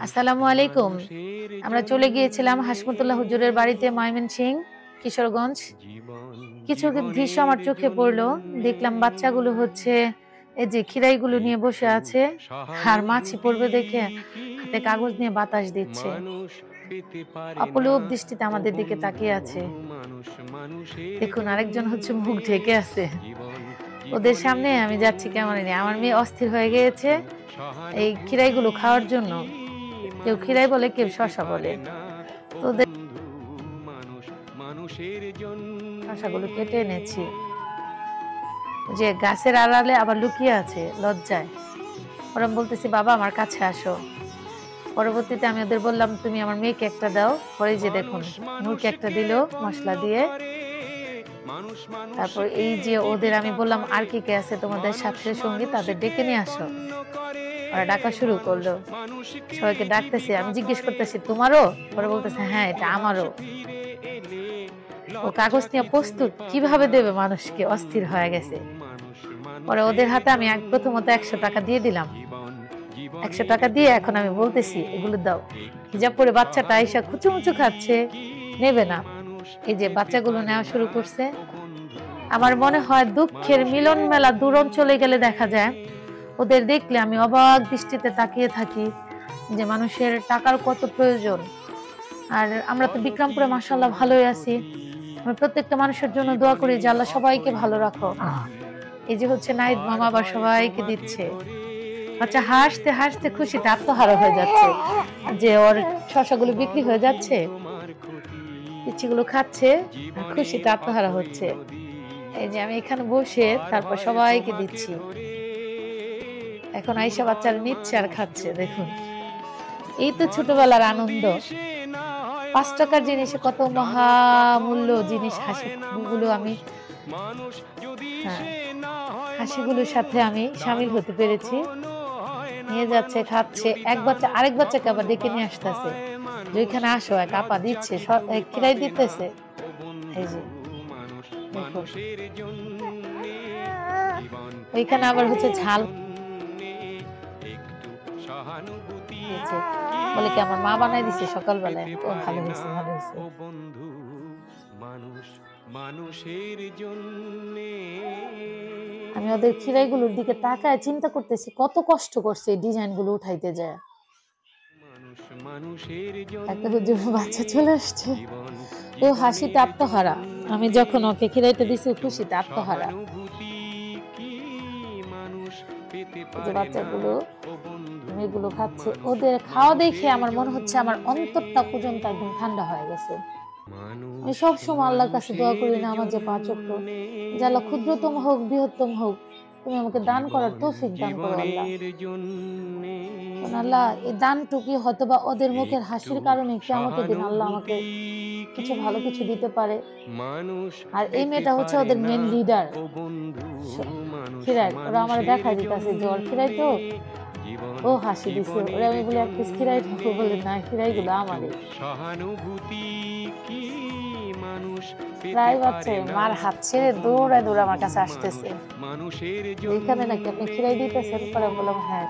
আসসালামু আলাইকুম। আমরা চলে গিয়েছিলাম হাশমতুল্লাহ হুজুরের বাড়িতে ময়মনসিংহ, কিশোরগঞ্জ। কিছু দৃশ্য আমার চোখে পড়লো। দেখলাম বাচ্চাগুলো হচ্ছে এই যে খিরাইগুলো নিয়ে বসে আছে, আর মাছি পড়বে দেখে হাতে কাগজ নিয়ে বাতাস দিচ্ছে। অপলক দৃষ্টিতে আমাদের দিকে তাকিয়ে আছে। দেখুন, আরেকজন হচ্ছে মুখ ঢেকে আছে। ওদের সামনে আমি যাচ্ছি কেমন, আমার মেয়ে অস্থির হয়ে গিয়েছে এই খিরাইগুলো খাওয়ার জন্য। কেউ খিরাই বলে, কেউ শশা বলে। তো শশাগুলো কেটে এনেছি, যে গাছের আড়ালে আবার লুকিয়ে আছে লজ্জায়। ওরা বলতেছি, বাবা আমার কাছে আসো। পরবর্তীতে আমি ওদের বললাম, তুমি আমার মেয়েকে একটা দাও। পরে যে দেখুন, নূরকে একটা দিল মশলা দিয়ে। তারপর এই যে ওদের আমি বললাম, আর কি কে আছে তোমাদের সাথে সঙ্গী, তাদের ডেকে নিয়ে আসো। ওরা ডাকা শুরু করলো, সবাইকে ডাকতেছে। আমি জিজ্ঞেস করতেছি, তোমারও? পরে বলতেছে, হ্যাঁ এটা আমারও। ও কাগজ নিয়ে প্রস্তুত, কিভাবে দেবে মানুষকে, অস্থির হয়ে গেছে। পরে ওদের হাতে আমি প্রথমত 100 টাকা দিয়ে দিলাম। 100 টাকা দিয়ে এখন আমি বলতেছি, এগুলো দাও। হিজাব পরে বাচ্চাটা আইসা খুচুমুচু খাচ্ছে, নেবে না। এই যে বাচ্চাগুলো নেওয়া শুরু করছে। আমার মনে হয় দুঃখের মিলন মেলা দূর অঞ্চলে গেলে দেখা যায়। ওদের দেখলে আমি অবাক দৃষ্টিতে তাকিয়ে থাকি যে মানুষের টাকার কত প্রয়োজন। আর আমরা তো বিক্রমপুরে মাশাআল্লাহ ভালোই আছি। আমরা প্রত্যেকটা মানুষের জন্য দোয়া করি যে আল্লাহ সবাইকে ভালো রাখো। এই যে হচ্ছে নাহিদ মামা আবার সবাইকে দিচ্ছে। বাচ্চা হাসতে হাসতে খুশিতে আত্মহারা হয়ে যাচ্ছে যে ওর শশাগুলো বিক্রি হয়ে যাচ্ছে, পিচ্ছিগুলো খাচ্ছে, খুশিতে আত্মহারা হচ্ছে। এই যে আমি এখানে বসে তারপর সবাইকে দিচ্ছি। এখন আইসা বাচ্চারা নিচ্ছে আর খাচ্ছে। দেখুন, এই তো ছোটবেলার আনন্দ। 5 টাকার জিনিসে কত মহামূল্য জিনিস, হাসিগুলো আমি হাসিগুলোর সাথে আমি সামিল হতে পেরেছি। নিয়ে যাচ্ছে, খাচ্ছে। এক বাচ্চা আরেক বাচ্চাকে আবার ডেকে নিয়ে আসতেছে, যে ওইখানে আসো, এক আপা দিচ্ছে, খিরাই দিতেছে। এই যে দেখুন, ওইখানে আবার হচ্ছে ঝাল বলে কি আমার মা বানাই দিছে সকালবেলায়। ও ভালো হয়েছে, ভালো হয়েছে। আমি ওদের খিরাইগুলোর দিকে তাকায় চিন্তা করতেছি কত কষ্ট করছে এই ডিজাইন গুলো উঠাইতে যায়। একটা বাচ্চা চলে আসছে, ও হাসিতে আত্মহারা। আমি যখন ওকে খিরাইতে দিছি, খুশিতে আত্মহারা। যে বাচ্চাগুলো মেয়েগুলো খাচ্ছে, ওদের খাওয়া দেখে আমার মনে হচ্ছে আমার অন্তরটা পর্যন্ত একদম ঠান্ডা হয়ে গেছে। আমি সবসময় আল্লাহর কাছে দোয়া করি, না আমার যে 5 ওয়াক্ত, যে আল্লাহ ক্ষুদ্রতম হোক বৃহত্তম হোক, তুমি আমাকে দান করার তৌফিক দান করো আল্লাহ। আল্লাহ এই দানটুকু হয়তোবা ওদের মুখের হাসির কারণে কিয়ামতের দিন আল্লাহ আমাকে কিছু ভালো কিছু দিতে পারে। আর এই মেয়েটা হচ্ছে ওদের মেন লিডার খিরাই। ওরা আমার দেখাই দিতেছে যে ওর খিরাই তো, ও হাসি দিছে। ওরা আমি বলে, এক পিস খিরাই ঠাকু, বলে না, খিরাই গুলো আমারই। প্রায় বাচ্চা মার হাত ছেড়ে দৌড়ায় দৌড়ে আমার কাছে আসতেছে, এখানে নাকি আপনি খিরাই দিতেছেন? পরে বললাম হ্যাঁ।